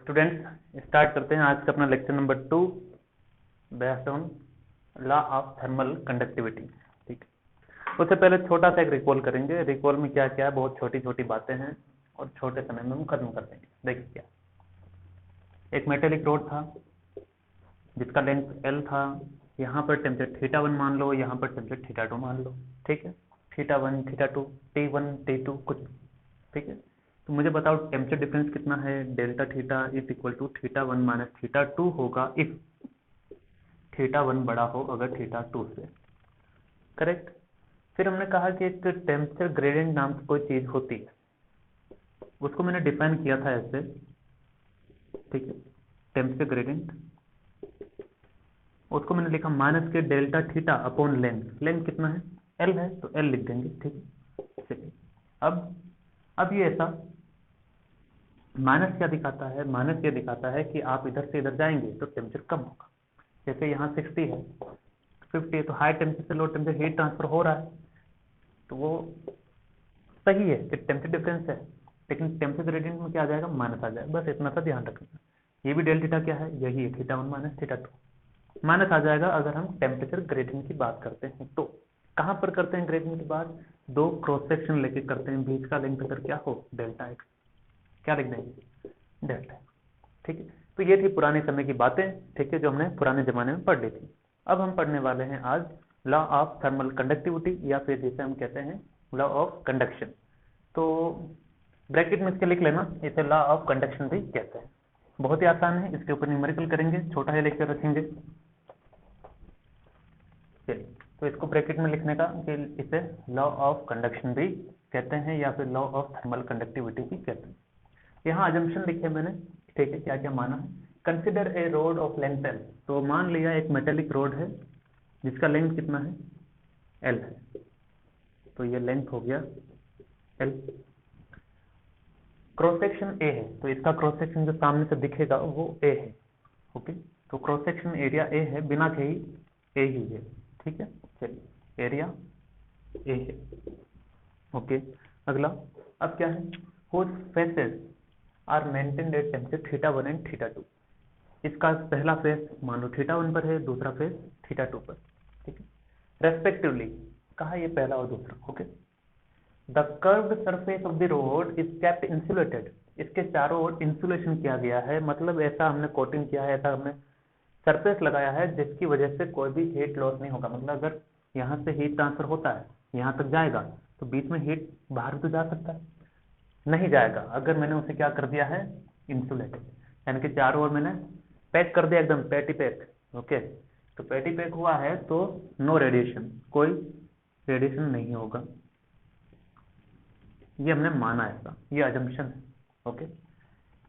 Students start करते हैं आज का अपना lecture number 2 based on law of thermal conductivity. ठीक, उससे पहले छोटा सा एक रिकॉल करेंगे। रिकॉल में क्या क्या बहुत छोटी छोटी बातें हैं और छोटे समय में हम खत्म कर देंगे। देखिए क्या, एक मेटेलिक रोड था जिसका लेंथ L था। यहाँ पर टेम्परेचर θ1 मान लो, यहाँ पर टेम्परेचर θ2 मान लो। ठीक है, θ1 θ2 T1 T2 कुछ। ठीक है, तो मुझे बताओ टेम्परेचर डिफरेंस कितना है। Delta theta is equal to θ1 minus θ2 होगा इफ θ1 बड़ा हो अगर θ2 से। करेक्ट। फिर हमने कहा कि एक टेम्परेचर ग्रेडियंट नाम की कोई चीज होती है, उसको मैंने डिफाइन किया था ऐसे। ठीक है, टेम्परेचर ग्रेडियंट, उसको मैंने लिखा माइनस के delta theta upon length. Length कितना है, L है तो L लिख देंगे। ठीक है, चलिए अब ये ऐसा माइनस क्या दिखाता है, माइनस ये दिखाता है कि आप इधर से इधर जाएंगे तो टेम्परेचर कम होगा। जैसे यहाँ 60 है, 50 है, तो हाई टेम्परेचर से लो टेम्परेचर हीट ट्रांसफर हो रहा है, तो वो सही है कि टेम्परेचर डिफरेंस है। लेकिन टेम्परेचर ग्रेडियंट में क्या आ जाएगा, माइनस आ जाएगा। बस इतना सा ध्यान रखना। ये भी डेल थीटा क्या है, यही है θ1 माइनस θ2। माइनस आ जाएगा अगर हम टेम्परेचर ग्रेडियंट की बात करते हैं। तो कहाँ पर करते हैं ग्रेडियंट की बात, दो क्रॉस सेक्शन लेके करते हैं, बीच का लेंथ अगर क्या हो डेल्टा एक्स, क्या लिख देंगे, डेल्टा। ठीक है, तो ये थी पुराने समय की बातें। ठीक है, जो हमने पुराने जमाने में पढ़ ली थी। अब हम पढ़ने वाले हैं आज लॉ ऑफ थर्मल कंडक्टिविटी, या फिर जिसे हम कहते हैं लॉ ऑफ कंडक्शन। तो ब्रैकेट में इसके लिख लेना, इसे लॉ ऑफ कंडक्शन भी कहते हैं। बहुत ही आसान है, इसके ऊपर न्यूमेरिकल करेंगे, छोटा ही लेकर रखेंगे। चलिए, तो इसको ब्रैकेट में लिखने का कि इसे लॉ ऑफ कंडक्शन भी कहते हैं या फिर लॉ ऑफ थर्मल कंडक्टिविटी भी कहते हैं। यहाँ अजम्पशन लिखे मैंने। ठीक है, क्या क्या माना है। Consider a road of length L। तो मान लिया एक मेटेलिक रोड है जिसका लेंथ कितना है, L है। तो ये लेंथ हो गया L। क्रॉस सेक्शन A है, तो इसका क्रॉस सेक्शन जो सामने से दिखेगा वो A है। ओके, तो क्रॉस सेक्शन एरिया A है, बिना कहीं A ही है। ठीक है, चलिए एरिया A है। ओके, अगला अब क्या है, whose faces are maintained at temperature θ1 and θ2। इसका पहला फेस मान लो θ1 पर है, दूसरा फेस θ2 पर। ठीक है, रेस्पेक्टिवली कहा ये पहला और दूसरा। Okay, the curved surface of the road is kept insulated. इसके चारों ओर इंसुलेशन किया गया है, मतलब ऐसा हमने कोटिंग किया है, ऐसा हमने सरफेस लगाया है जिसकी वजह से कोई भी हीट लॉस नहीं होगा। मतलब अगर यहाँ से हीट ट्रांसफर होता है, यहाँ तक जाएगा, तो बीच में हीट बाहर तो जा सकता है, नहीं जाएगा अगर मैंने उसे क्या कर दिया है, इंसुलेटेड। यानी कि चारों ओर मैंने पैक कर दिया, एकदम पैटी पैक। ओके, तो पैटी पैक हुआ है तो नो रेडिएशन, कोई रेडिएशन नहीं होगा। ये हमने माना ऐसा, ये अजम्पशन है। Okay,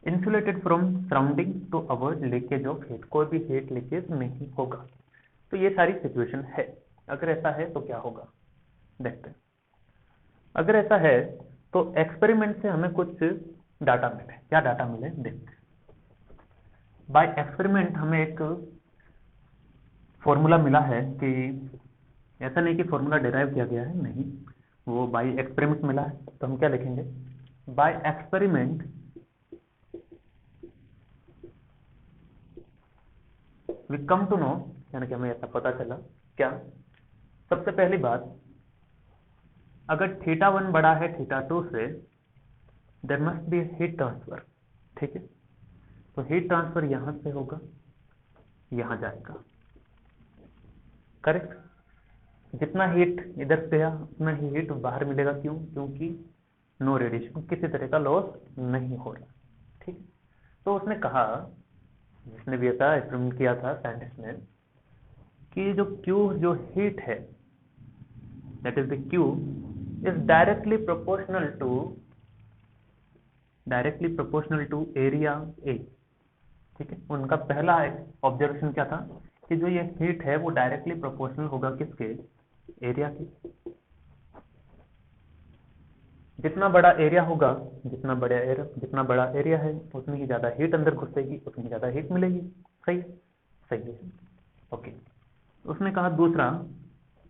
insulated from surrounding to avoid leakage of heat, कोई भी हीट लीकेज नहीं होगा। तो ये सारी सिचुएशन है। अगर ऐसा है तो क्या होगा, देखते हैं। अगर ऐसा है तो एक्सपेरिमेंट से हमें कुछ डाटा मिले। क्या डाटा मिले, देखते हैं। बाय एक्सपेरिमेंट हमें एक फॉर्मूला मिला है कि ऐसा नहीं कि फॉर्मूला डिराइव किया गया है, नहीं, वो बाय एक्सपेरिमेंट मिला है। तो हम क्या लिखेंगे, by experiment we come to know, यानी कि हमें ऐसा पता चला क्या, सबसे पहली बात, अगर θ1 बड़ा है θ2 से, there must be heat transfer. ठीक है, तो हीट ट्रांसफर यहां से होगा, यहां जाएगा। करेक्ट, जितना हीट इधर से गया उतना ही हीट बाहर मिलेगा। क्यों, क्योंकि नो रेडिएशन, किसी तरह का लॉस नहीं हो रहा। ठीक, तो उसने कहा, जिसने भी ऐसा एक्सपेरिमेंट किया था साइंटिस्ट ने, कि जो Q जो हीट है, that is the Q is directly proportional to area A। ठीक है, उनका पहला ऑब्जर्वेशन क्या था कि जो ये हीट है वो डायरेक्टली प्रोपोर्शनल होगा किसके, एरिया के। जितना बड़ा एरिया होगा, जितना बड़ा एरिया है, उतनी ही ज्यादा हीट अंदर घुसेगी, उतनी ही ज्यादा हीट मिलेगी। सही, सही है। ओके, उसने कहा दूसरा,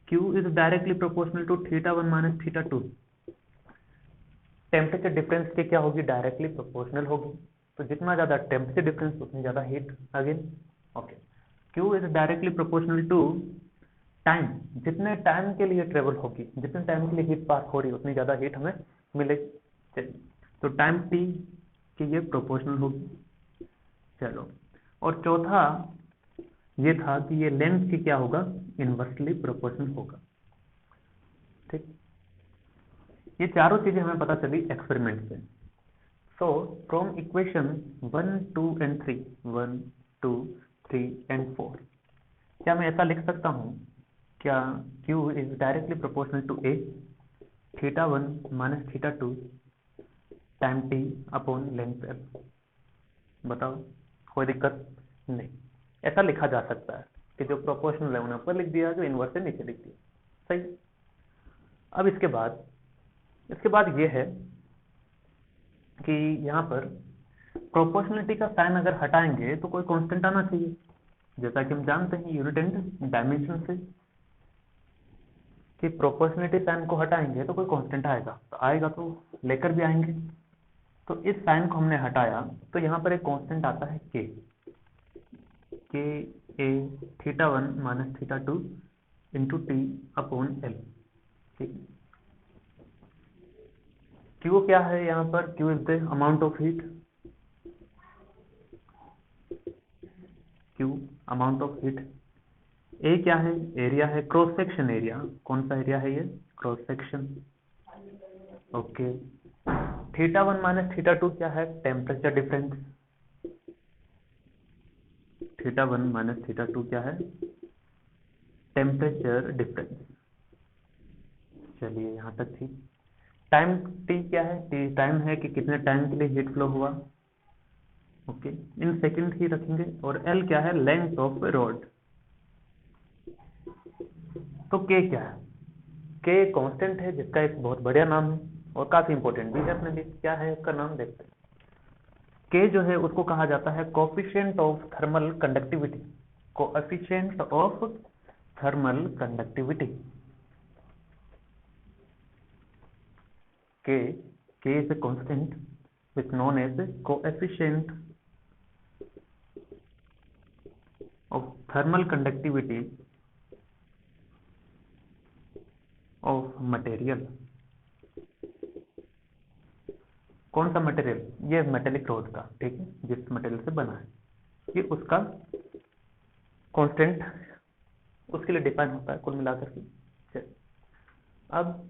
Q is directly proportional to θ1 minus θ2। Temperature difference के क्या होगी, डायरेक्टली प्रोपोर्शनल होगी। तो जितना ज़्यादा टेम्परेचर डिफरेंस उतनी ज़्यादा heat again. Okay, Q is directly proportional to time, जितने टाइम के लिए ट्रेवल होगी, जितने टाइम के लिए हीट पास हो रही है उतनी ज़्यादा हीट हमें मिलेगी। चलिए, तो टाइम T की ये प्रोपोर्शनल होगी। चलो, और चौथा ये था कि ये लेंथ की क्या होगा, इनवर्सली प्रोपोर्शनल होगा। ठीक, ये चारों चीजें हमें पता चली एक्सपेरिमेंट से। So from equation 1, 2 and 3, 1, 2, 3 and 4, क्या मैं ऐसा लिख सकता हूं, क्या Q is directly proportional to A, θ1 minus θ2 time T upon length L? बताओ, कोई दिक्कत नहीं। ऐसा लिखा जा सकता है कि जो प्रोपोर्शनल है उन्हें ऊपर लिख दिया, जो इनवर्स है नीचे लिख दिया। सही। अब इसके बाद ये है कि यहाँ पर प्रोपोर्शनलिटी का साइन अगर हटाएंगे तो कोई कांस्टेंट आना चाहिए, जैसा कि हम जानते हैं यूनिट एंड डायमेंशन से कि प्रोपोर्शनलिटी साइन को हटाएंगे तो कोई कांस्टेंट आएगा तो लेकर भी आएंगे। तो इस साइन को हमने हटाया तो यहाँ पर एक कांस्टेंट आता है K A θ1 minus θ2 into T upon L. ठीक, Q क्या है यहाँ पर, Q is the amount of heat, Q amount of heat. A क्या है, एरिया है, क्रॉस सेक्शन एरिया, कौन सा एरिया है ये, क्रॉस सेक्शन। ओके, θ1 माइनस θ2 क्या है, टेम्परेचर डिफरेंस, θ1 माइनस θ2 क्या है, टेम्परेचर डिफरेंस। चलिए यहाँ तक ठीक। टाइम T क्या है, T टाइम है कि कितने टाइम के लिए हीट फ्लो हुआ। ओके, इन सेकंड ही रखेंगे। और L क्या है, लेंथ ऑफ रॉड। तो K क्या है, K कांस्टेंट है जिसका एक बहुत बढ़िया नाम है और काफी इंपॉर्टेंट भी है अपने लिए। क्या है उसका नाम, देखते हैं। K जो है उसको कहा जाता है coefficient of thermal conductivity, coefficient of thermal conductivity. K is a constant which known as coefficient of thermal conductivity of material। कौन सा मटेरियल, ये मेटेलिक रॉड का, ठीक है, जिस मटेरियल से बना है, ये उसका कांस्टेंट उसके लिए डिफाइन होता है कुल मिलाकर के। अब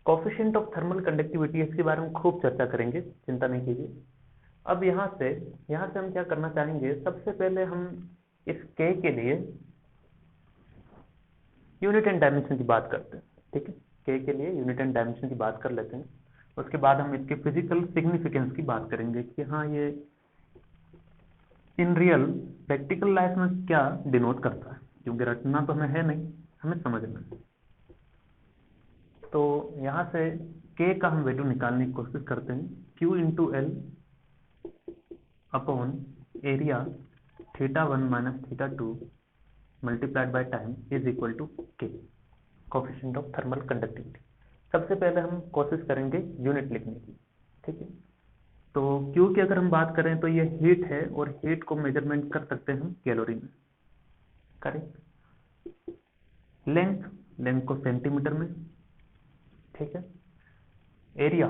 कोएफिशिएंट ऑफ थर्मल कंडक्टिविटी, इसके बारे में खूब चर्चा करेंगे, चिंता नहीं कीजिए। अब यहाँ से हम क्या करना चाहेंगे, सबसे पहले हम इस K के लिए यूनिट एंड डायमेंशन की बात करते हैं। ठीक है, K के लिए यूनिट एंड डायमेंशन की बात कर लेते हैं। उसके बाद हम इसके फिजिकल सिग्निफिकेंस की बात करेंगे कि हाँ ये इन रियल प्रैक्टिकल लाइफ में क्या डिनोट करता है, क्योंकि रटना तो हमें है नहीं, हमें समझना है। तो यहाँ से K का हम वैल्यू निकालने की कोशिश करते हैं, Q into L upon area θ1 minus θ2 multiplied by time is equal to K, coefficient of thermal conductivity. सबसे पहले हम कोशिश करेंगे यूनिट लिखने की। ठीक है, तो Q की अगर हम बात करें तो ये हीट है और हीट को मेजरमेंट कर सकते हैं हम कैलोरी में। करेक्ट। लेंथ को सेंटीमीटर में। ठीक है, एरिया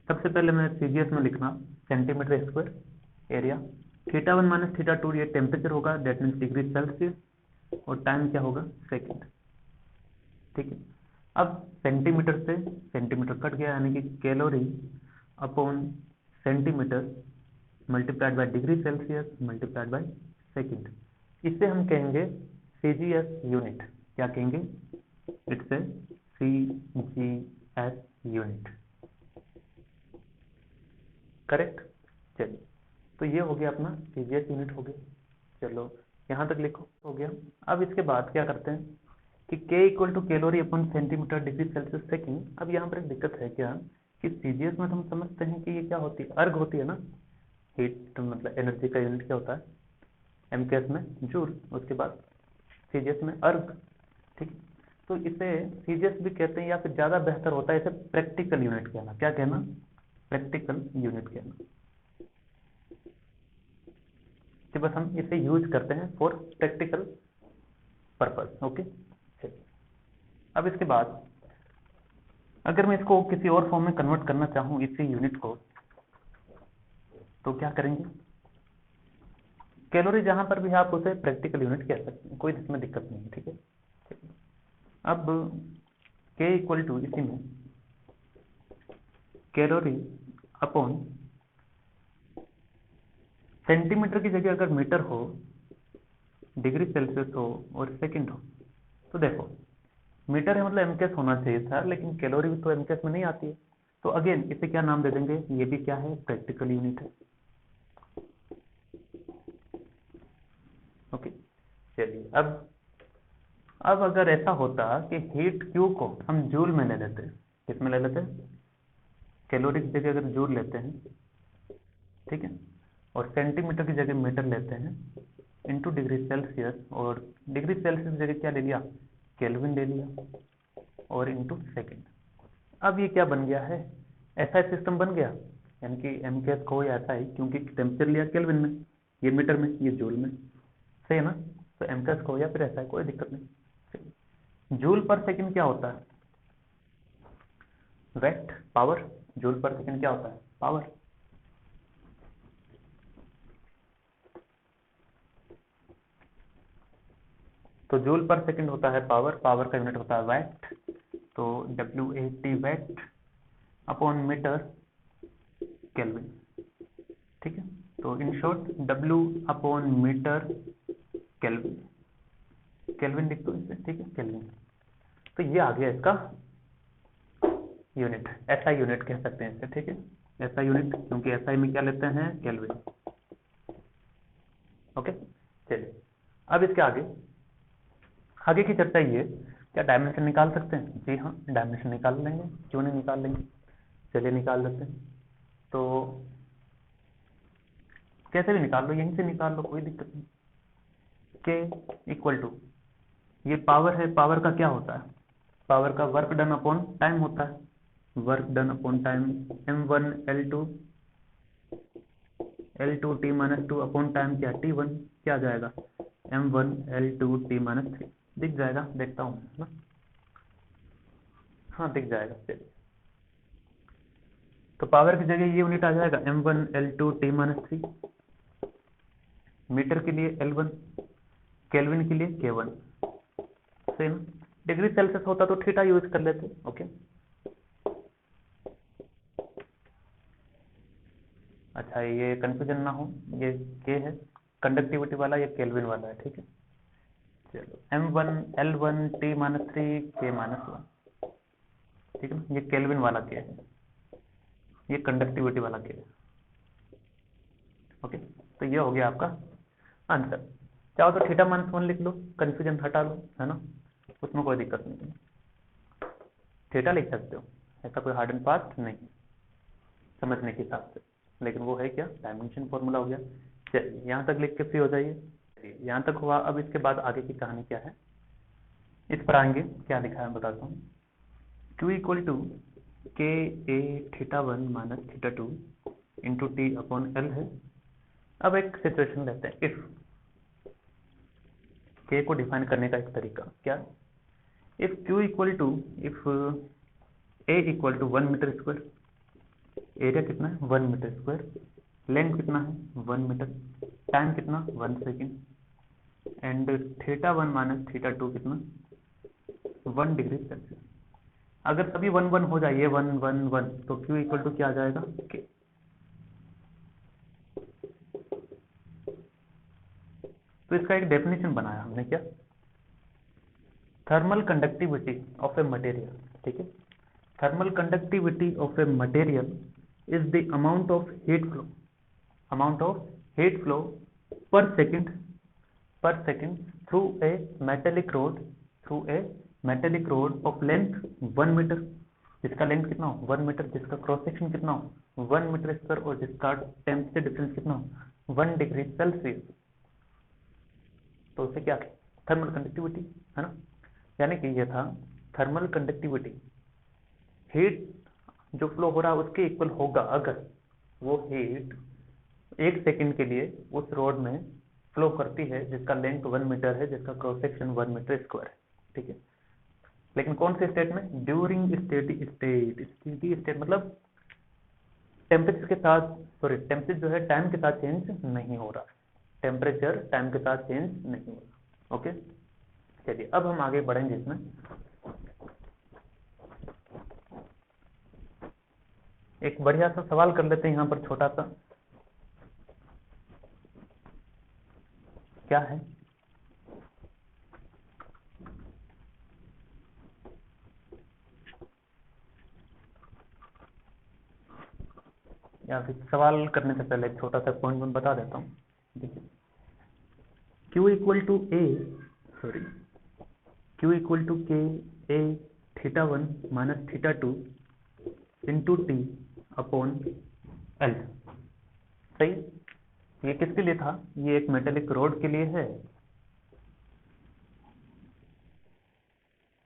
सबसे पहले मैं सीजीएस में लिखना, सेंटीमीटर स्क्वायर एरिया। θ1 माइनस θ2 ये टेम्परेचर होगा, दैट मीन्स डिग्री सेल्सियस, और टाइम क्या होगा, सेकेंड। ठीक है, अब सेंटीमीटर से सेंटीमीटर कट गया, यानी कि calorie upon centimetre multiplied by degree Celsius multiplied by second. इससे हम कहेंगे सीजीएस यूनिट। क्या कहेंगे, it's a CGS unit. Correct. चलिए, तो ये हो गया अपना सीजीएस यूनिट हो गया। चलो यहाँ तक लिखो, हो गया। अब इसके बाद क्या करते हैं कि K equal to calorie upon centimetre degree Celsius second. अब यहाँ पर एक दिक्कत है क्या कि सीजीएस में हम समझते हैं कि ये क्या होती है, अर्ग होती है ना, हीट मतलब एनर्जी का यूनिट क्या होता है, एमकेएस में जूल, उसके बाद सीजीएस में अर्ग। ठीक, तो इसे सीजीएस भी कहते हैं, या फिर ज़्यादा बेहतर होता है इसे प्रैक्टिकल यूनिट कहना। क्या कहना, प्रैक्टिकल यूनिट कहना। बस हम इसे यूज करते हैं फॉर प्रैक्टिकल पर्पस। ओके, चलिए अब इसके बाद अगर मैं इसको किसी और फॉर्म में कन्वर्ट करना चाहूँ इसी यूनिट को, तो क्या करेंगे? कैलोरी जहां पर भी आप उसे प्रैक्टिकल यूनिट कह सकते हैं, कोई इसमें दिक्कत नहीं है। ठीक है, अब K इक्वल टू इसी में कैलोरी अपॉन सेंटीमीटर की जगह अगर मीटर हो, डिग्री सेल्सियस हो और सेकंड हो, तो देखो मीटर है मतलब एमकेएस होना चाहिए था, लेकिन कैलोरी भी तो एमकेएस में नहीं आती है, तो अगेन इसे क्या नाम दे देंगे? ये भी क्या है? प्रैक्टिकल यूनिट है। ओके, चलिए अब अगर ऐसा होता कि हीट क्यू को हम जूल में ले लेते, किसमें ले लेते? कैलोरी की जगह अगर जूल लेते हैं, ठीक है, और सेंटीमीटर की जगह मीटर लेते हैं, इनटू डिग्री सेल्सियस, और डिग्री सेल्सियस की जगह क्या ले लिया? केल्विन ले लिया, और इनटू सेकंड। अब ये क्या बन गया है? ऐसा सिस्टम बन गया, यानी कि एमकेएस को ऐसा है क्योंकि टेम्परेचर लिया केल्विन में, ये मीटर में, ये जूल में, सही है ना? तो एमकेएस को या फिर ऐसा है, कोई दिक्कत नहीं। जूल पर सेकंड क्या होता है? Watt power. जूल पर सेकंड क्या होता है? पावर। तो जूल पर सेकंड होता है पावर, पावर का यूनिट होता है वैट, तो WAT watt upon metre kelvin. ठीक है, तो in short W upon metre kelvin, kelvin लिख दो इसे, ठीक है, केल्विन। तो ये आ गया इसका यूनिट, ऐसा यूनिट कह सकते हैं इसे, ठीक है, ऐसा यूनिट, क्योंकि ऐसा में क्या लेते हैं? केल्विन। ओके, चलिए अब इसके आगे की चर्चा ये, क्या डायमेंशन निकाल सकते हैं? जी हाँ, डायमेंशन निकाल लेंगे, क्यों नहीं निकाल लेंगे, चलिए निकाल लेते हैं। तो कैसे भी निकाल लो, यहीं से निकाल लो, कोई दिक्कत नहीं। K इक्वल टू, ये पावर है, पावर का क्या होता है? पावर का वर्क डन अपॉन टाइम होता है, work done upon time, M1 L2 T minus 2 upon time क्या? T1, क्या आ जाएगा? M1 L2 T minus 3। दिख जाएगा, देखता हूँ ना, हाँ दिख जाएगा। चलिए, तो पावर की जगह ये यूनिट आ जाएगा M1 L2 T minus 3, metre के लिए L1, केल्विन के लिए K1, सही ना? डिग्री सेल्सियस होता तो थीटा यूज कर लेते। ओके, अच्छा ये कंफ्यूजन ना हो, ये K है कंडक्टिविटी वाला, ये केल्विन वाला है, ठीक है। चलो M1 L1 T minus 3 K minus 1, ठीक है ना, ये केल्विन वाला K है, ये कंडक्टिविटी वाला K है। ओके, तो ये हो गया आपका आंसर। चाहो तो थीटा माइनस 1 लिख लो, कंफ्यूजन हटा लो, है ना, उसमें कोई दिक्कत नहीं है, थीटा लिख सकते हो, ऐसा कोई हार्ड एंड फास्ट नहीं समझने के हिसाब से, लेकिन वो है क्या? डायमेंशन फॉर्मूला हो गया। चलिए यहाँ तक लिख के फ्री हो जाइए, यहाँ तक हुआ। अब इसके बाद आगे की कहानी क्या है, इस पर आएंगे, क्या लिखा है बताता हूँ। Q equal to KA θ1 minus θ2 into T upon L है। अब एक सिचुएशन लेते हैं, इफ K को डिफाइन करने का एक तरीका क्या, if Q equal to, if A equal to 1 metre square, area कितना है? 1 मीटर स्क्वायर, लेंथ कितना है? 1 मीटर, टाइम कितना? 1 सेकेंड, एंड θ1 माइनस θ2 कितना? 1 डिग्री सेल्सियस। अगर सभी 1 1 हो जाए, 1 1 1, तो Q इक्वल टू क्या आ जाएगा? K। तो इसका एक डेफिनेशन बनाया हमने, क्या? Thermal conductivity of a material, ठीक है, thermal conductivity of a material is the amount of heat flow per second through a metallic rod of length 1 metre, जिसका लेंथ कितना हो? 1 मीटर, जिसका क्रॉस सेक्शन कितना हो? 1 मीटर स्क्वायर, और जिसका टेम्परेचर डिफरेंस कितना हो? 1 डिग्री सेल्सियस। तो उसे क्या, थर्मल कंडक्टिविटी, है ना, यानी कि ये था थर्मल कंडक्टिविटी, हीट जो फ्लो हो रहा है उसके इक्वल होगा अगर वो हीट 1 सेकंड के लिए उस रॉड में फ्लो करती है जिसका लेंथ 1 मीटर है, जिसका क्रॉस सेक्शन 1 मीटर स्क्वायर है, ठीक है। लेकिन कौन से स्टेट में? During steady state. Steady state मतलब टेम्परेचर के साथ, सॉरी टेम्परेचर जो है टाइम के साथ चेंज नहीं हो रहा, टेम्परेचर टाइम के साथ चेंज नहीं हो रहा। ओके, चलिए अब हम आगे बढ़ेंगे इसमें। एक बढ़िया सा सवाल कर लेते हैं यहाँ पर, छोटा सा। क्या है? या फिर सवाल करने से पहले एक छोटा सा पॉइंट मैं बता देता हूँ। देखिए Q equal to A, sorry Q equal to K A θ1 minus θ2 into T upon L. सही। ये किसके लिए था? ये एक मेटेलिक रोड के लिए है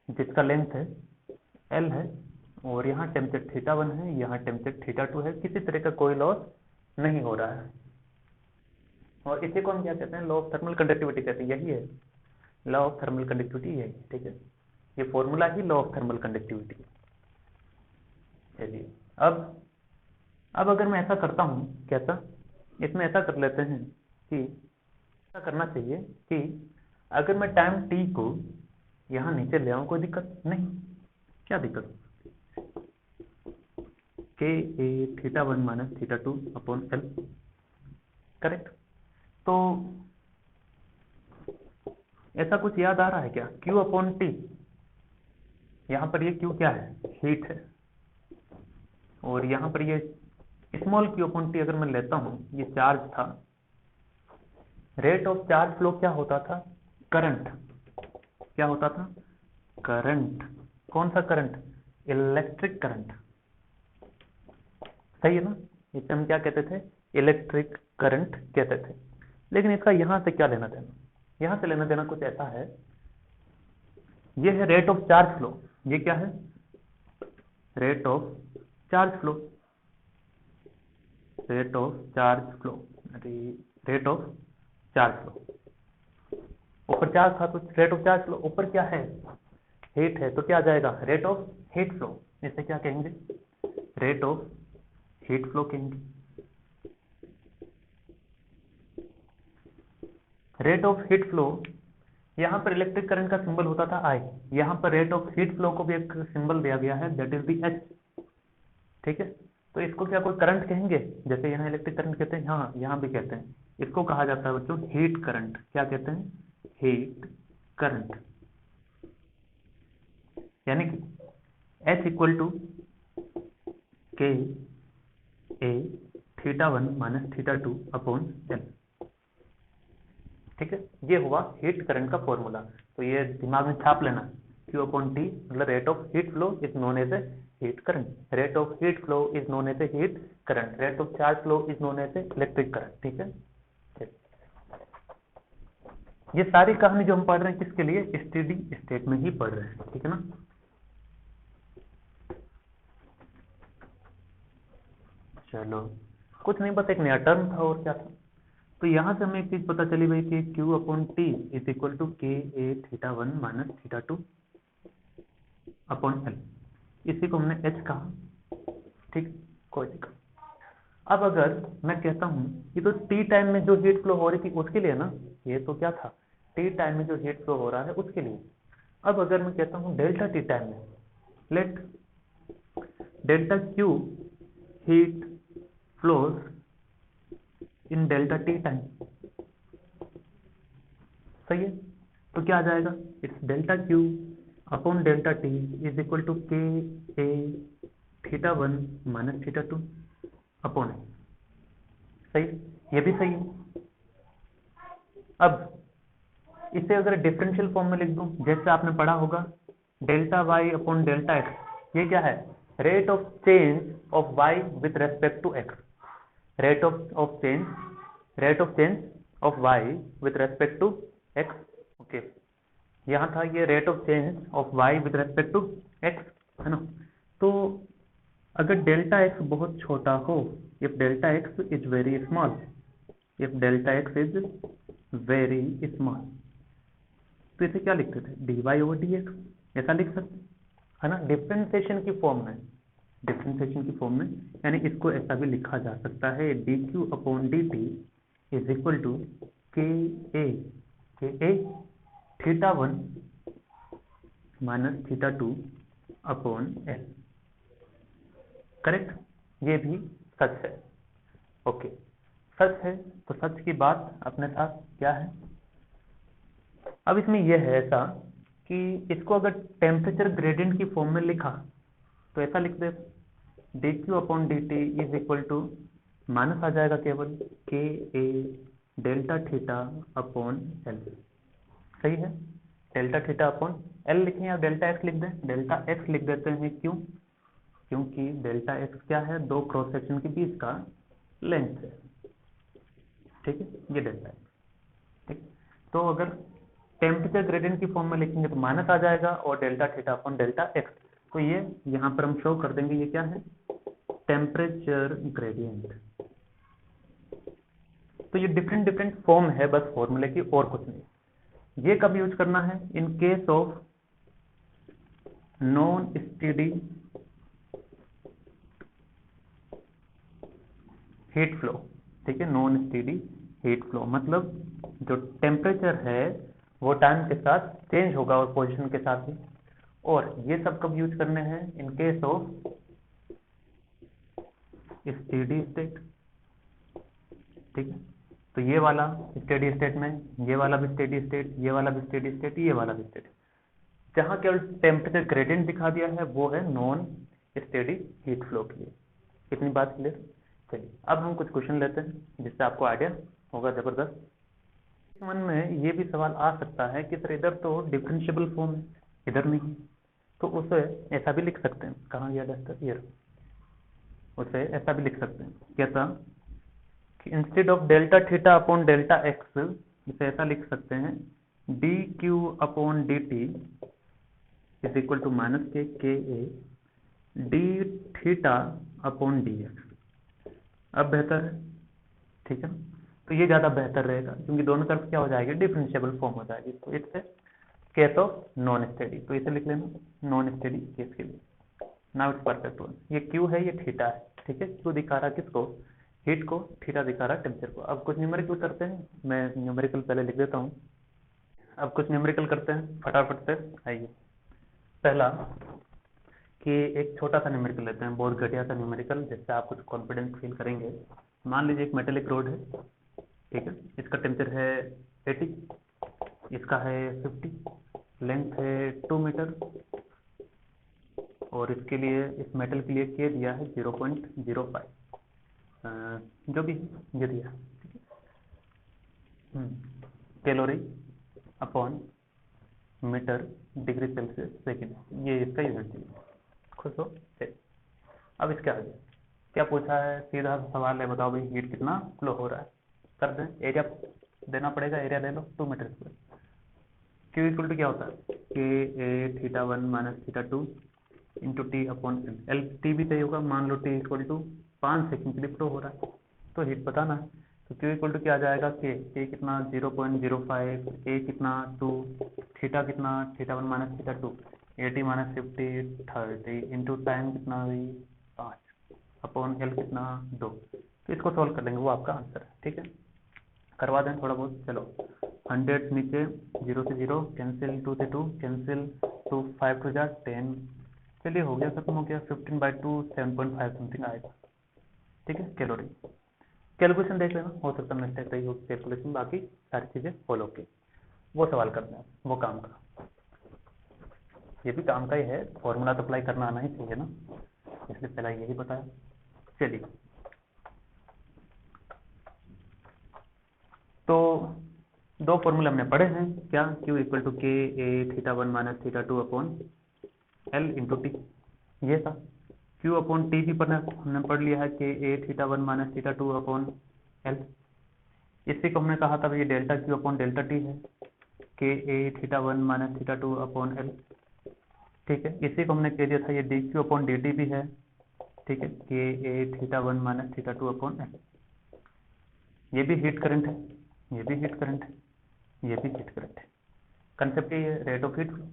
जिसका लेंथ है एल है, और यहाँ टेम्परेचर θ1 है, यहाँ टेम्परेचर θ2 है। किसी तरह का कोई लॉस नहीं हो रहा है, और इसी को हम क्या कहते हैं? लॉ ऑफ थर्मल कंडक्टिविटी कहते हैं। यही है लॉ ऑफ थर्मल कंडक्टिविटी, यही, ठीक है। ये formula he law of thermal conductivity है। चलिए अब अगर मैं ऐसा करता हूँ, कैसा? इसमें ऐसा कर लेते हैं कि ऐसा करना चाहिए कि अगर मैं टाइम टी को यहाँ नीचे ले आऊँ, कोई दिक्कत नहीं। क्या दिक्कत? के A θ1 minus θ2 upon L, correct. तो ऐसा कुछ याद आ रहा है क्या? Q अपॉन टी, यहाँ पर ये Q क्या है? हीट है, और यहाँ पर ये स्मॉल q अपॉन टी अगर मैं लेता हूँ, ये चार्ज था। रेट ऑफ चार्ज फ्लो क्या होता था? करंट। क्या होता था? करंट। कौन सा करंट? Electric current. सही है ना? इसे हम क्या कहते थे? इलेक्ट्रिक करंट कहते थे। लेकिन इसका यहां से क्या लेना देना? यहां से लेना देना कुछ ऐसा है, ये है रेट ऑफ चार्ज फ्लो। ये क्या है? Rate of charge flow. Rate of charge flow, rate of charge flow. ऊपर चार्ज था तो रेट ऑफ चार्ज फ्लो, ऊपर क्या है? हीट है, तो क्या आ जाएगा? Rate of heat flow. इसे क्या कहेंगे? रेट ऑफ हीट फ्लो कहेंगे। रेट ऑफ हीट फ्लो, यहां पर इलेक्ट्रिक करंट का सिंबल होता था I, यहां पर रेट ऑफ हीट फ्लो को भी एक सिंबल दिया गया है, दैट इज दी H, ठीक है। तो इसको क्या कोई करंट कहेंगे? जैसे यहाँ इलेक्ट्रिक करंट कहते हैं, हाँ यहाँ भी कहते हैं। इसको कहा जाता है बच्चों हीट करंट। क्या कहते हैं? Heat current. यानी कि H equal to K A θ1 minus θ2 upon L, ठीक है। ये हुआ हीट करंट का फॉर्मूला। तो ये दिमाग में छाप लेना, Q अपॉन टी मतलब rate of heat flow is known as a heat current, rate of heat flow is known as a heat current, rate of charge flow is known as a electric current, ठीक है। ये सारी कहानी जो हम पढ़ रहे हैं किसके लिए? स्टेडी स्टेट में ही पढ़ रहे हैं, ठीक है ना। चलो कुछ नहीं, बस एक नया टर्म था और क्या था। तो यहां से हमें एक चीज पता चली भाई कि Q upon T is equal to K A θ1 minus θ2 upon L. इसी को हमने H कहा, ठीक, कोई दिक्कत। अब अगर मैं कहता हूं कि तो टी टाइम में जो हीट फ्लो हो रही थी उसके लिए ना, ये तो क्या था? टी टाइम में जो हीट फ्लो हो रहा है उसके लिए। अब अगर मैं कहता हूं डेल्टा टी टाइम में, let delta Q heat flows in delta T time, सही है। तो क्या आ जाएगा? It's delta Q upon delta T is equal to K A θ1 minus θ2 upon, सही, ये भी सही है। अब इसे अगर डिफरेंशियल फॉर्म में लिख दूं, जैसे आपने पढ़ा होगा delta y upon delta x, ये क्या है? Rate of change of y with respect to x, rate of change of y with respect to x, okay. यहाँ था ये rate of change of y with respect to x, है ना। तो अगर डेल्टा एक्स बहुत छोटा हो, if delta x is very small, if delta x is very small. तो इसे क्या लिखते थे, dy/dx, ऐसा लिख सकते है ना, डिफ्रेंसिएशन की फॉर्म में, डिफ्रेंसिएशन की फॉर्म में, यानी इसको ऐसा भी लिखा जा सकता है dq/dt is equal to ka θ1 minus θ2 upon l। Correct, ये भी सच है। ओके, सच है तो सच की बात अपने साथ क्या है। अब इसमें यह है ऐसा कि इसको अगर टेम्परेचर ग्रेडियंट की फॉर्म में लिखा तो ऐसा लिख दे dq/dt is equal to minus आ जाएगा केवल ka delta theta upon l। सही है, डेल्टा थीटा अपॉन l लिखें या डेल्टा x लिख दें, डेल्टा x लिख देते हैं। क्यों, क्योंकि डेल्टा x क्या है, दो क्रॉस सेक्शन के बीच का लेंथ है। ठीक है, ये डेल्टा x। ठीक, तो अगर टेम्परेचर ग्रेडियंट की फॉर्म में लिखेंगे तो माइनस आ जाएगा और delta theta upon delta x. तो ये यहां पर हम शो कर देंगे, ये क्या है, टेम्परेचर ग्रेडियंट। तो ये डिफरेंट डिफरेंट फॉर्म है बस फॉर्मूले की, और कुछ नहीं। ये कब यूज करना है, in case of non steady heat flow. ठीक है, नॉन स्टेडी हीट फ्लो मतलब जो टेम्परेचर है वो टाइम के साथ चेंज होगा और पोजीशन के साथ ही। और ये सब कब यूज करने हैं, in case of steady state. ठीक है, तो ये वाला स्टेडी स्टेट में, ये वाला भी स्टेडी स्टेट, ये वाला भी स्टेडी स्टेट, ये वाला भी स्टेडी। जहां केवल टेम्परेचर ग्रेडियंट दिखा दिया है वो है नॉन स्टेडी हीट फ्लो के लिए। इतनी बात क्लियर। चलिए अब हम कुछ क्वेश्चन लेते हैं जिससे आपको आइडिया होगा जबरदस्त। मन में ये भी सवाल आ सकता है कि सर इधर तो डिफरेंशिएबल फॉर्म है, इधर नहीं, तो उसे ऐसा भी लिख सकते हैं। कहाँ गया डस्टर, ये उसे ऐसा भी लिख सकते हैं। कैसा कि instead of delta theta upon delta x, इसे ऐसा लिख सकते हैं dq/dt is equal to minus K a d theta upon dx। अब बेहतर है, ठीक है, तो ये ज्यादा बेहतर रहेगा क्योंकि दोनों तरफ क्या हो जाएगी, डिफरेंशिएबल फॉर्म हो जाएगी। तो इससे केस ऑफ नॉन स्टेडी, तो इसे लिख लेना नॉन स्टेडी केस के लिए। Now it's perfect one. ये क्यू है, ये थीटा है। ठीक है, क्यू दिखा रहा किसको, हीट को, थीटा दिखा रहा टेम्परेचर को। अब कुछ न्यूमेरिकल करते हैं, मैं न्यूमेरिकल पहले लिख देता हूँ। अब कुछ न्यूमेरिकल करते हैं फटाफट से। आइए, पहला कि एक छोटा सा न्यूमेरिकल लेते हैं, बहुत घटिया सा न्यूमेरिकल, जिससे आप कुछ कॉन्फिडेंस फील करेंगे। मान लीजिए एक मेटेलिक रोड है, ठीक है, इसका टेम्परेचर है 80, इसका है 50, लेंथ है 2 मीटर, और इसके लिए, इस मेटल के लिए के दिया है 0.05, जो भी ये दिया। Calorie upon metre degree Celsius second, ये इसका यूनिट चाहिए। खुश हो, चलिए अब इसके आगे क्या पूछा है, सीधा सवाल है, बताओ भाई हीट कितना फ्लो हो रहा है। कर दें, एरिया देना पड़ेगा, एरिया ले लो 2 metre square. Q equal to क्या होता है, K A theta 1 minus theta 2 into T upon L. T भी चाहिए होगा, मान लो टी इक्वल टू 5 सेकंड के लिए फ्लो हो रहा है, तो हीट बताना है। तो क्यू इक्वल टू क्या आ जाएगा, के कितना 0.05, ए कितना 2, थीटा कितना theta 1 minus theta 2, 80 minus 50 30 into time कितना हुई 5 अपॉन एल कितना 2। तो इसको सॉल्व कर लेंगे, वो आपका आंसर है। ठीक है, करवा दें थोड़ा बहुत। चलो 100 नीचे, 0 से 0 कैंसिल, 2 से 2 कैंसिल, 2 5 टू जा 10। चलिए हो गया, खत्म हो गया। 15/2 7.5 समथिंग आएगा। ठीक है, कैलोरी। कैलकुलेशन देख लेना, हो सकता है मिस्टेक रही हो कैलकुलेशन, बाकी सारी चीजें फॉलो की। वो सवाल करना है, वो काम का, ये भी काम का ही है, फॉर्मूला तो अप्लाई करना आना ही चाहिए ना, इसलिए पहला यही बताया। चलिए, तो दो फॉर्मूले हमने पढ़े हैं, क्या, Q equal to K A theta 1 minus theta 2 upon L into T, ये था। Q अपॉन टी भी हमने पढ़ लिया है, K A theta 1 minus theta 2 upon L. इसी को हमने कहा था भाई delta Q upon delta T है, K A theta 1 minus theta 2 upon L. ठीक है, इसी को हमने कह दिया था ये D Q upon D T भी है। ठीक है, K A theta 1 minus theta 2 upon L. ये भी हीट करंट है। ये भी हीट करंट है, ये भी हीट करंट है। कंसेप्ट ये है रेट ऑफ हीट फ्लो,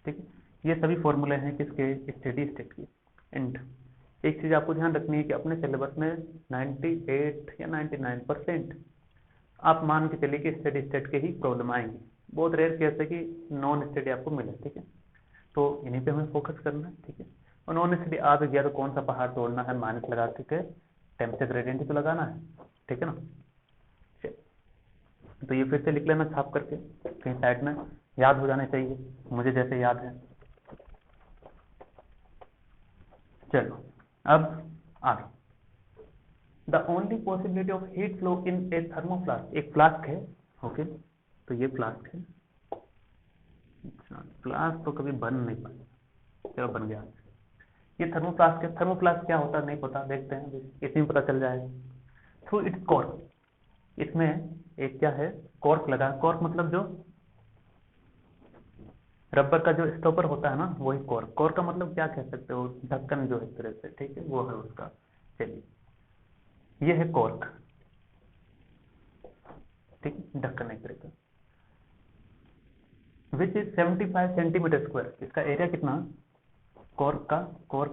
ठीक है। ये सभी फॉर्मूले हैं किसके, स्टेडी स्टेट के। एंड एक चीज आपको ध्यान रखनी है कि अपने सिलेबस में 98 या 99% आप मान के चलिए कि स्टेडी स्टेट के ही प्रॉब्लम आएंगे। बहुत रेयर केस है कि नॉन स्टेडी आपको मिले, ठीक है। तो इन्हीं पे हमें फोकस करना है, ठीक है। और नॉन स्टेडी आ भी गया तो कौन सा पहाड़ तोड़ना है, माइनस लगा के टेम्परेचर ग्रेडियंट तो लगाना है, ठीक है ना। तो ये फिर से लिख लेना छाप करके कहीं साइड में, याद हो जाने चाहिए, मुझे जैसे याद है। चलो अब आगे, the only possibility of heat flow in a thermoflask, एक फ्लास्क है, ओके। तो ये फ्लास्क है, फ्लास्क तो कभी बन नहीं पाएगा, चलो बन गया। ये थर्मोफ्लास्क है, थर्मोफ्लास्क क्या होता है नहीं पता, देखते हैं इसी में पता चल जाएगा। थ्रू इट्स कॉर्क, इसमें एक क्या है, कॉर्क लगा। कॉर्क मतलब जो रबर का जो स्टॉपर होता है ना, वही कॉर्क। कॉर्क का मतलब क्या कह सकते हो, ढक्कन जो इस तरह से, ठीक है, वो है उसका। चलिए ये है कॉर्क, ठीक है, ढक्कन एक तरह का, विच इज 75 सेंटीमीटर स्क्वायर। इसका एरिया कितना, कॉर्क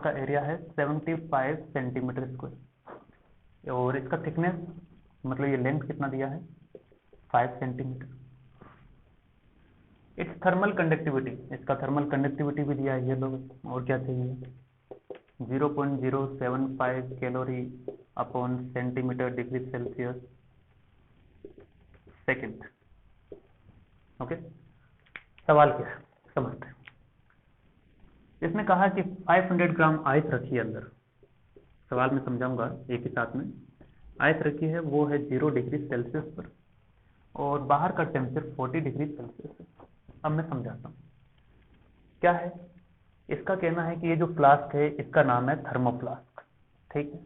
का एरिया है 75 सेंटीमीटर स्क्वायर। और इसका थिकनेस मतलब ये लेंथ कितना दिया है, 5 सेंटीमीटर। इट्स थर्मल कंडक्टिविटी, इसका थर्मल कंडक्टिविटी भी दिया है ये लोग, और क्या चाहिए, 0.075 calorie upon centimetre degree Celsius second, okay. सवाल क्या है समझते हैं। इसने कहा कि 500 ग्राम आइस रखी है अंदर, सवाल में समझाऊंगा एक ही साथ में। आइस रखी है, वो है 0 डिग्री सेल्सियस पर, और बाहर का टेम्परेचर 40 डिग्री सेल्सियस है। अब मैं समझाता हूँ क्या है। इसका कहना है कि ये जो फ्लास्क है इसका नाम है थर्मोफ्लास्क, ठीक है।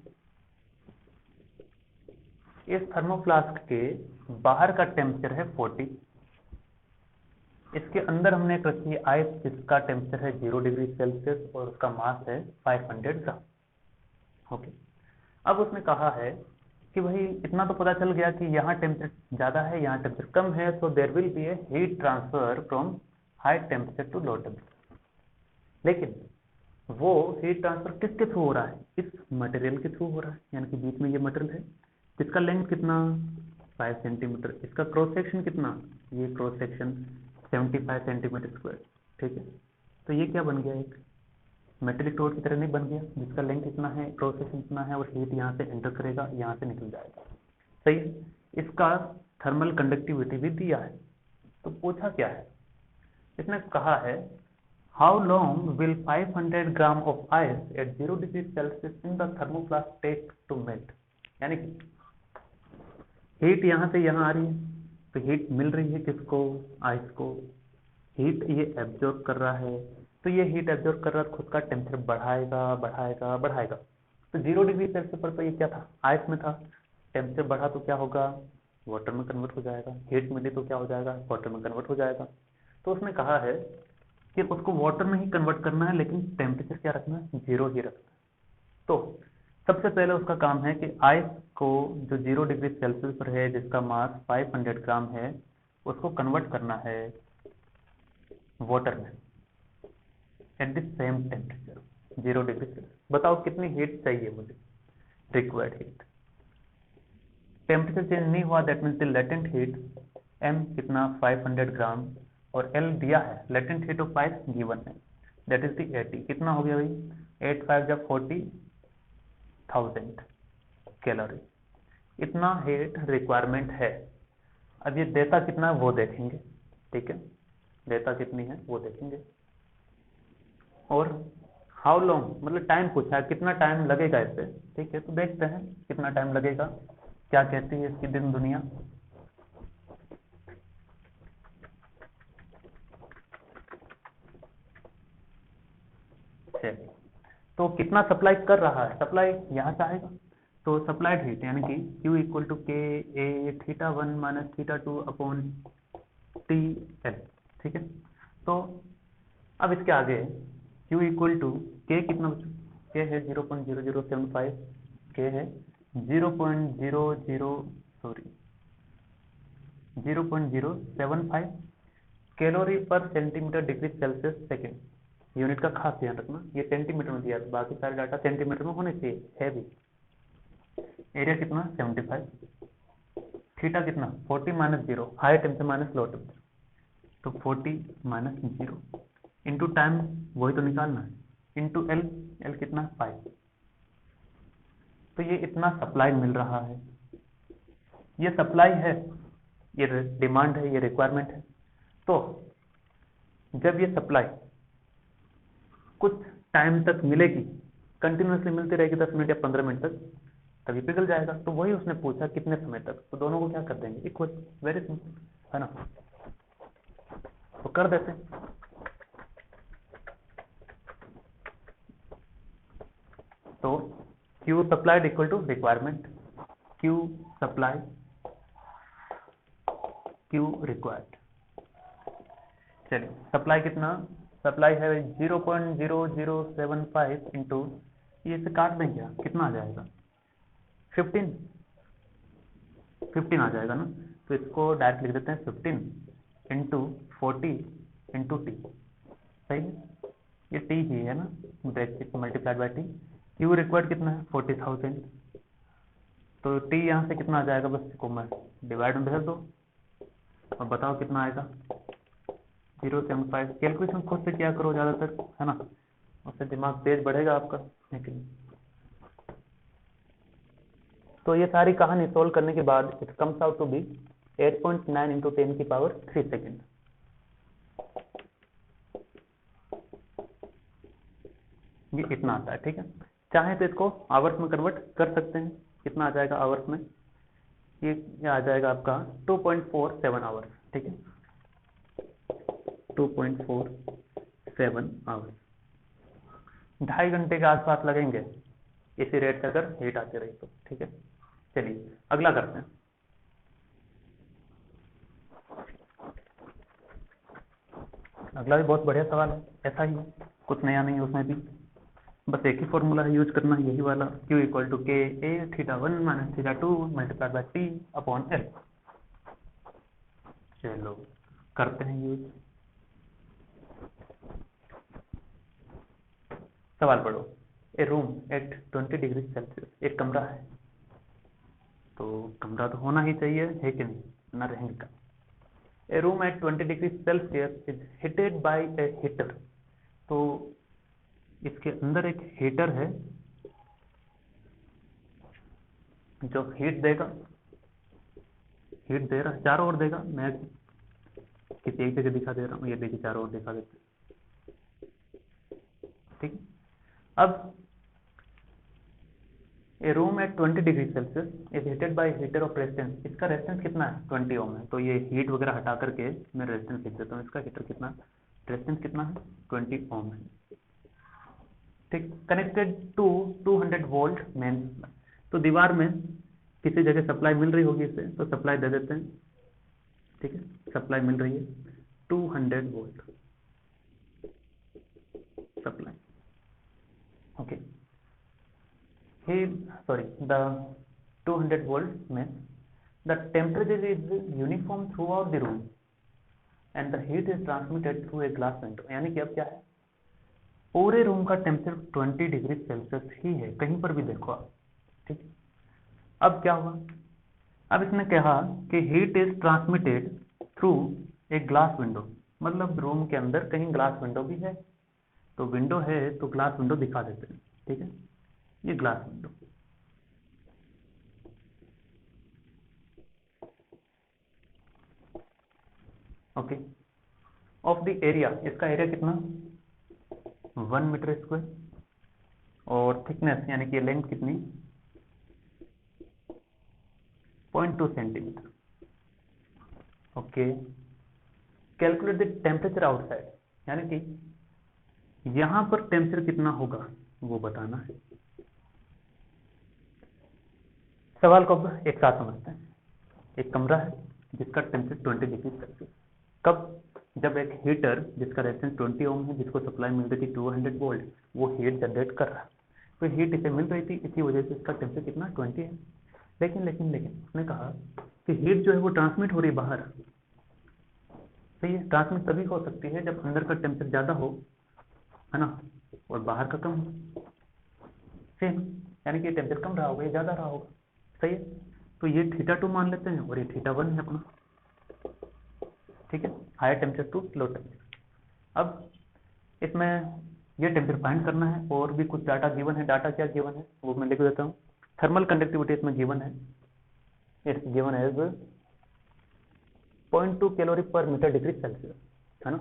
इस थर्मोफ्लास्क के बाहर का टेम्परेचर है 40, इसके अंदर हमने एक रखी है आइस जिसका टेम्परेचर है 0 डिग्री सेल्सियस और उसका मास है 500 ग्राम, ओके। अब उसने कहा है कि भाई इतना तो पता चल गया कि यहाँ टेम्परेचर ज्यादा है, यहाँ टेम्परेचर कम है, so there will be a heat transfer from high temperature to low temperature. लेकिन वो हीट ट्रांसफर किसके थ्रू हो रहा है, इस मटेरियल के थ्रू हो रहा है, यानी कि बीच में ये मटेरियल है जिसका लेंथ कितना 5 सेंटीमीटर, इसका क्रॉस सेक्शन कितना, ये क्रॉस सेक्शन 75 सेंटीमीटर स्क्वायर, ठीक है। तो ये क्या बन गया, एक मेटेलिक रोड की तरह नहीं बन गया, जिसका लेंथ इतना है, क्रॉस सेक्शन इतना है, और हीट यहाँ से एंटर करेगा, यहाँ से निकल जाएगा, सही है। इसका थर्मल कंडक्टिविटी भी दिया है। तो पूछा क्या है, इसने कहा है how long will 500 gram of ice at 0 degree Celsius in the thermoflask take to melt. यानी कि हीट यहाँ से यहाँ आ रही है, तो हीट मिल रही है किसको, आइस को। हीट ये एब्जॉर्ब कर रहा है, तो ये हीट एब्जॉर्ब कर रहा है, खुद का टेम्परेचर बढ़ाएगा बढ़ाएगा बढ़ाएगा। तो 0 डिग्री सेल्सियस पर तो ये क्या था, आइस में था, टेम्परेचर बढ़ा तो क्या होगा, वाटर में कन्वर्ट हो जाएगा। हीट मिली तो क्या हो जाएगा, वाटर में कन्वर्ट हो जाएगा। तो उसने कहा है कि उसको वाटर में ही कन्वर्ट करना है, लेकिन टेम्परेचर क्या रखना है, 0 ही रखना है। तो सबसे पहले उसका काम है कि आइस को जो 0 डिग्री सेल्सियस पर है, जिसका मास 500 ग्राम है, उसको कन्वर्ट करना है वाटर में at the same temperature 0 degree Celsius. बताओ कितनी हीट चाहिए मुझे, रिक्वायर्ड हीट। टेम्परेचर चेंज नहीं हुआ, that means the latent heat m कितना 500 ग्राम, और L दिया है, latent heat of ice given है, दैट इज द 80। कितना हो गया भाई, 8 5 जब 40,000 कैलोरी, इतना हीट रिक्वायरमेंट है। अब ये देता कितना है वो देखेंगे, ठीक है, देता कितनी है वो देखेंगे। और हाउ लॉन्ग मतलब टाइम पूछा है, कितना टाइम लगेगा इससे, ठीक है। तो देखते हैं कितना टाइम लगेगा, क्या कहती है इसकी दिन दुनिया। तो कितना सप्लाई कर रहा है, सप्लाई यहाँ से आएगा, तो सप्लाइड हीट यानी कि Q equal to K A θ1 minus θ2 upon TL, ठीक है। तो अब इसके आगे Q इक्वल टू के कितना बच्चों, के है 0.0075, के है 0.00 सॉरी 0.075 कैलोरी पर centimetre degree Celsius second. Unit का खास ध्यान रखना, ये सेंटीमीटर में दिया है, बाकी सारे डाटा सेंटीमीटर में होने चाहिए, है भी। एरिया कितना 75, थीटा कितना 40 minus 0, high temperature minus low temperature, तो 40 माइनस 0 इंटू टाइम वही तो निकालना है, इंटू एल, एल कितना 5। तो ये इतना सप्लाई मिल रहा है, ये सप्लाई है, ये डिमांड है, ये रिक्वायरमेंट है। तो जब ये सप्लाई कुछ टाइम तक मिलेगी, कंटिन्यूसली मिलती रहेगी 10 मिनट या 15 मिनट तक, तभी पिघल जाएगा। तो वही उसने पूछा कितने समय तक, तो दोनों को क्या कर देंगे इक्वल, वेरी सिंपल है ना, तो कर देते हैं। तो Q supplied equal to requirement, Q supply, Q required. चलिए सप्लाई कितना, सप्लाई है 0.0075 इंटू, ये से काट दें क्या, कितना आ जाएगा 15 आ जाएगा ना, तो इसको डायरेक्ट लिख देते हैं 15 इंटू 40 इंटू टी, सही है, ये टी ही है ना, bracket multiplied by T. Q required कितना है 40,000, तो टी यहाँ से कितना आ जाएगा, बस इसको मैं डिवाइड में भेज दो और बताओ कितना आएगा 0.75। कैलकुलेशन खुद से क्या करो ज़्यादातर, है ना, उससे दिमाग तेज बढ़ेगा आपका। लेकिन तो ये सारी कहानी सोल्व करने के बाद it comes out to be 8.9 into 10 की पावर 3 सेकेंड। ये इतना आता है, ठीक है। चाहे तो इसको आवर्स में कन्वर्ट कर सकते हैं, कितना आ जाएगा आवर्स में, ये आ जाएगा आपका 2.47 आवर्स, ठीक है, 2.47 आवर्स, 2.5 घंटे के आसपास लगेंगे इसी रेट से अगर हीट आती रही तो, ठीक है। चलिए अगला करते हैं। अगला भी बहुत बढ़िया सवाल है, ऐसा ही है, कुछ नया नहीं है उसमें भी, बस एक ही फॉर्मूला है यूज करना है, यही वाला, Q equal to K A θ1 minus θ2 multiplied by T upon L. चलो करते हैं यूज। सवाल पढ़ो, a room at 20 degree Celsius, एक कमरा है, तो कमरा तो होना ही चाहिए, है कि नहीं, ना रहेंगे का। A room at 20 degree Celsius is heated by a heater, तो इसके अंदर एक हीटर है जो हीट देगा, हीट दे रहा है, चारों ओर देगा, मैं किसी एक जगह दिखा दे रहा हूँ, ये देखिए चारों ओर दिखा देते, ठीक। अब a room at 20 degree Celsius is heated by heater of resistance, इसका रेजिस्टेंस कितना है 20 ओम है, तो ये हीट वगैरह हटा करके मैं रेजिस्टेंस लिख देता हूँ, इसका हीटर कितना, रेजिस्टेंस कितना है 20 ओम है, ठीक। कनेक्टेड टू 200 वोल्ट मेन, तो दीवार में किसी जगह सप्लाई मिल रही होगी इसे, तो सप्लाई दे देते हैं, ठीक है, सप्लाई मिल रही है 200 volt supply, okay. sorry, the 200 volt means the temperature is uniform throughout the room and the heat is transmitted through a glass window, यानी कि अब क्या है, पूरे रूम का टेम्परेचर 20 डिग्री सेल्सियस ही है, कहीं पर भी देखो आप, ठीक। अब क्या हुआ, अब इसने कहा कि heat is transmitted through a glass window, मतलब रूम के अंदर कहीं ग्लास विंडो भी है, तो विंडो है तो ग्लास विंडो दिखा देते हैं, ठीक है, ये glass window, okay. Of the area, इसका एरिया कितना 1 मीटर स्क्वायर, और थिकनेस यानी कि लेंथ कितनी 0.2 centimetre, okay. Calculate the temperature outside, यानी कि यहां पर टेम्परेचर कितना होगा वो बताना है। सवाल को अब एक साथ समझते हैं। एक कमरा है जिसका टेम्परेचर 20 डिग्री सेल्सियस, कब, जब एक हीटर जिसका रेजिस्टेंस 20 ओम है, जिसको सप्लाई मिल रही थी 200 वोल्ट, वो हीट जनरेट कर रहा है, तो हीट इसे मिल रही थी, इसी वजह से इसका टेम्परेचर कितना 20 है। लेकिन उसने कहा कि हीट जो है वो ट्रांसमिट हो रही है बाहर, सही है। ट्रांसमिट तभी हो सकती है जब अंदर का टेम्परेचर ज़्यादा हो, है ना, और बाहर का कम हो, सही है। यानी कि टेम्परेचर कम रहा होगा या ज़्यादा रहा होगा, सही है। तो ये θ2 मान लेते हैं और ये θ1 है अपना, ठीक है, higher temperature to low temperature. अब इसमें ये टेम्परेचर फाइंड करना है और भी कुछ डाटा गिवन है। डाटा क्या गिवन है वो मैं लिख देता हूँ। थर्मल कंडक्टिविटी इसमें गिवन है, it's given as 0.2 calorie per metre degree Celsius, है ना।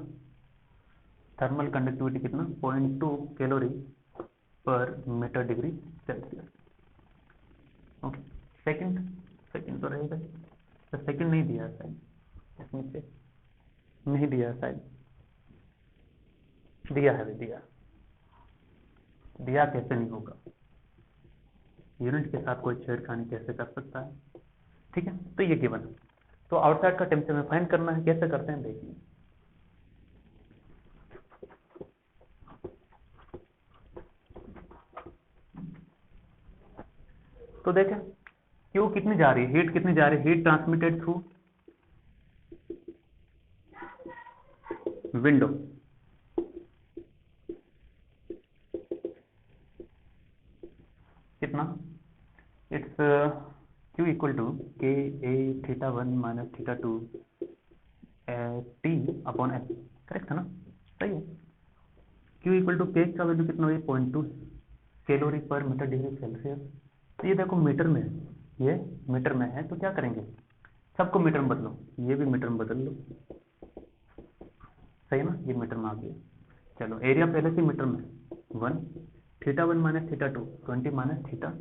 थर्मल कंडक्टिविटी कितना, 0.2 calorie per metre degree Celsius. Okay, second, second तो रहेगा, तो सेकंड नहीं दिया है शायद, इसमें से नहीं दिया है शायद, दिया है, दिया, दिया कैसे नहीं होगा, यूनिट के साथ कोई छेड़खानी कैसे कर सकता है, ठीक है। तो ये गिवन है। तो आउटसाइड का टेम्परेचर फाइंड करना है, कैसे करते हैं देखिए। तो देखें क्यू कितनी जा रही है, हीट कितनी जा रही है, हीट ट्रांसमिटेड थ्रू विंडो, कितना, it's Q equal to K A θ1 minus θ2 T upon H, correct है ना, सही है। Q इक्वल टू के का वैल्यू कितना हुई, 0.2 calorie per metre degree Celsius. तो ये देखो मीटर में है, ये मीटर में है, तो क्या करेंगे, सबको मीटर में बदलो, ये भी मीटर में बदल लो, सही है ना, ये मीटर में आ गया। चलो एरिया पहले से मीटर में 1, θ1 minus θ2 20 minus theta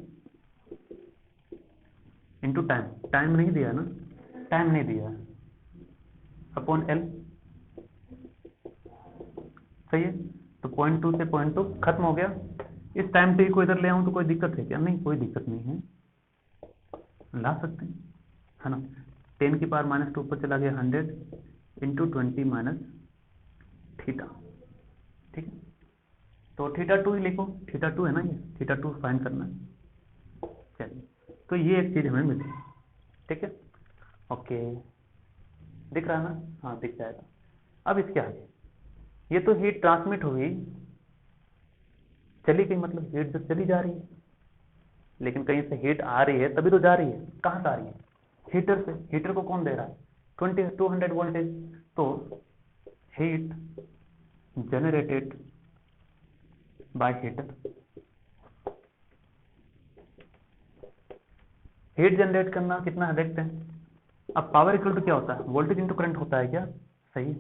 into time, time नहीं दिया ना, टाइम नहीं दिया, अपॉन एल, सही है। तो 0.2 से 0.2 खत्म हो गया। इस टाइम टी को इधर ले आऊं तो कोई दिक्कत है क्या, नहीं कोई दिक्कत नहीं है, ला सकते हैं, है ना। 10 की पावर माइनस 2 पर चला गया 100 इंटू 20 माइनस थीटा, ठीक है। तो θ2 ही लिखो, θ2 है ना, ये θ2 फाइंड करना है। चलिए, तो ये एक चीज हमें मिली, ठीक है, ओके, दिख रहा है ना, हाँ दिख जाएगा। अब इसके आगे, ये तो हीट ट्रांसमिट हुई, चली गई, मतलब हीट तो चली जा रही है, लेकिन कहीं से हीट आ रही है तभी तो जा रही है, कहाँ से आ रही है, हीटर से। हीटर को कौन दे रहा है, 200 वोल्टेज। तो heat generated by heater, heat generate करना कितना है देखते हैं। अब पावर इक्वल टू क्या होता है, वोल्टेज इंटू करंट होता है क्या, सही है,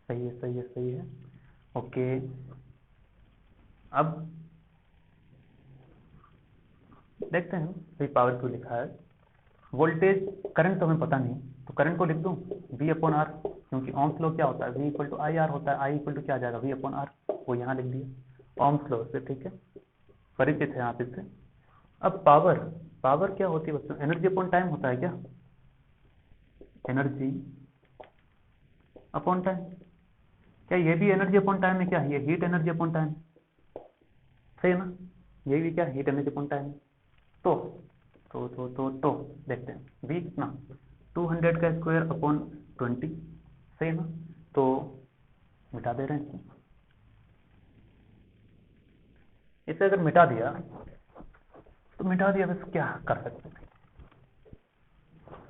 सही है, सही है, सही है, ओके। अब देखते हैं भाई पावर क्यों लिखा है, वोल्टेज करंट तो हमें पता नहीं, तो करंट को लिख दूं V अपॉन आर, क्योंकि ओम्स लॉ क्या होता है, V equal to I R होता है, आई इक्वल टू क्या आ जाएगा, V अपॉन आर, वो यहाँ लिख दिया ओम्स लॉ से, ठीक है, परिचित है आप इससे। अब पावर, पावर क्या होती है बच्चों, एनर्जी अपॉन टाइम होता है क्या, एनर्जी अपॉन टाइम, क्या ये भी एनर्जी अपॉन टाइम है क्या, ये हीट एनर्जी अपॉन टाइम, सही है ना, ये भी क्या हीट एनर्जी अपॉन टाइम। तो देखते हैं V कितना, 200 का स्क्वायर अपॉन 20, सही है ना। तो मिटा दे रहे हैं इसको, इसे अगर मिटा दिया तो मिटा दिया, बस क्या कर सकते हैं।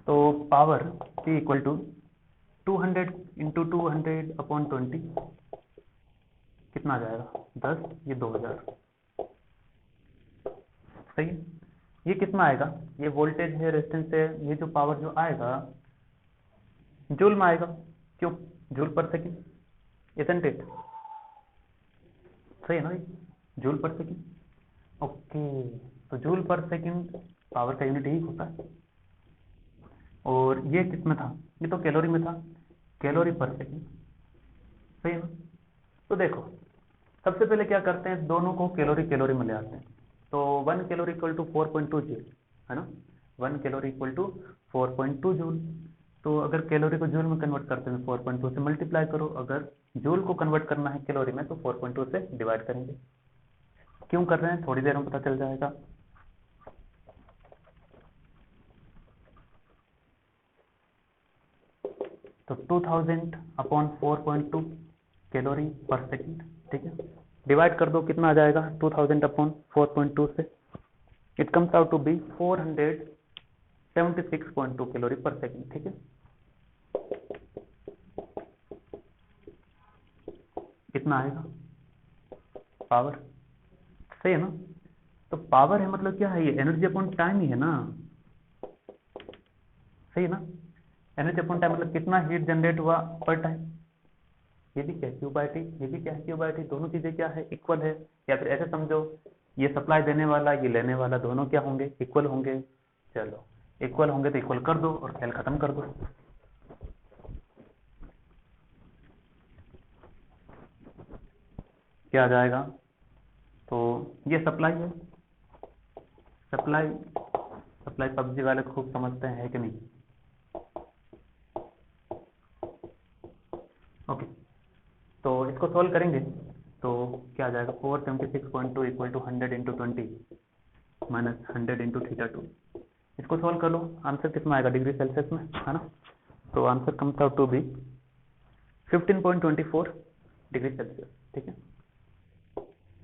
तो power P equal to 200 into 200 upon 20, कितना आ जाएगा 10, ये 2000, सही है। ये कितना आएगा, ये वोल्टेज है, रेजिस्टेंस है, ये जो पावर जो आएगा जूल में आएगा, क्यों, जूल पर सेकंड, इजंट इट, सही है ना, जूल पर सेकंड, ओके। तो जूल पर सेकंड पावर का यूनिट यही होता है। और ये किस में था, ये तो कैलोरी में था, कैलोरी पर सेकंड, सही है ना। तो देखो सबसे पहले क्या करते हैं, दोनों को कैलोरी कैलोरी में ले आते हैं। तो 1 कैलोरी इक्वल टू 4.2 जूल, है ना, 1 कैलोरी इक्वल टू 4.2 जूल। तो अगर कैलोरी को जूल में कन्वर्ट करते हैं 4.2 से मल्टीप्लाई करो, अगर जूल को कन्वर्ट करना है कैलोरी में तो 4.2 से डिवाइड करेंगे। क्यों कर रहे हैं थोड़ी देर में पता चल जाएगा। तो 2000 अपॉन 4.2 कैलोरी पर सेकेंड, ठीक है। डिवाइड कर दो, कितना आ जाएगा 2000 अपॉन 4.2 से, it comes out to be 476.2 calorie per second, ठीक है। कितना आएगा पावर, सही है ना। तो पावर है मतलब क्या है, ये एनर्जी अपॉन टाइम ही है ना, सही है ना। एनर्जी अपॉन टाइम मतलब कितना हीट जनरेट हुआ पर टाइम, ये भी क्या क्यू बाई टी, ये भी क्या है क्यू बाई टी, दोनों चीजें क्या है इक्वल है। या फिर ऐसे समझो, ये सप्लाई देने वाला ये लेने वाला दोनों क्या होंगे इक्वल होंगे। चलो इक्वल होंगे तो इक्वल कर दो और खेल खत्म कर दो। क्या आ जाएगा, तो ये सप्लाई है, सप्लाई सप्लाई पबजी वाले खूब समझते हैं, है कि नहीं। ओके, तो इसको सोल्व करेंगे तो क्या आ जाएगा 476.2 equal to 100 into 20 minus 100 into theta 2। इसको सोल्व कर लो, आंसर कितना आएगा डिग्री सेल्सियस में, है ना। तो answer comes out to be 15.24 degree Celsius, ठीक है।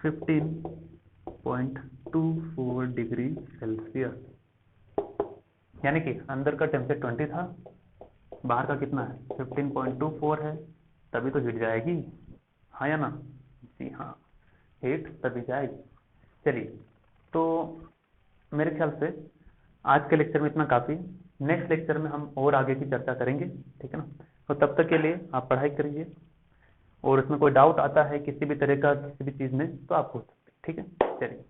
15.24 डिग्री सेल्सियस, यानी कि अंदर का टेम्परेचर 20 था, बाहर का कितना है 15.24 है, तभी तो हीट जाएगी, हाँ या ना। जी हाँ, हीट तभी जाएगी। चलिए, तो मेरे ख्याल से आज के लेक्चर में इतना काफ़ी, नेक्स्ट लेक्चर में हम और आगे की चर्चा करेंगे, ठीक है ना। तो तब तक के लिए आप पढ़ाई करिए, और इसमें कोई डाउट आता है किसी भी तरह का किसी भी चीज़ में तो आप पूछ सकते हैं, ठीक है। चलिए।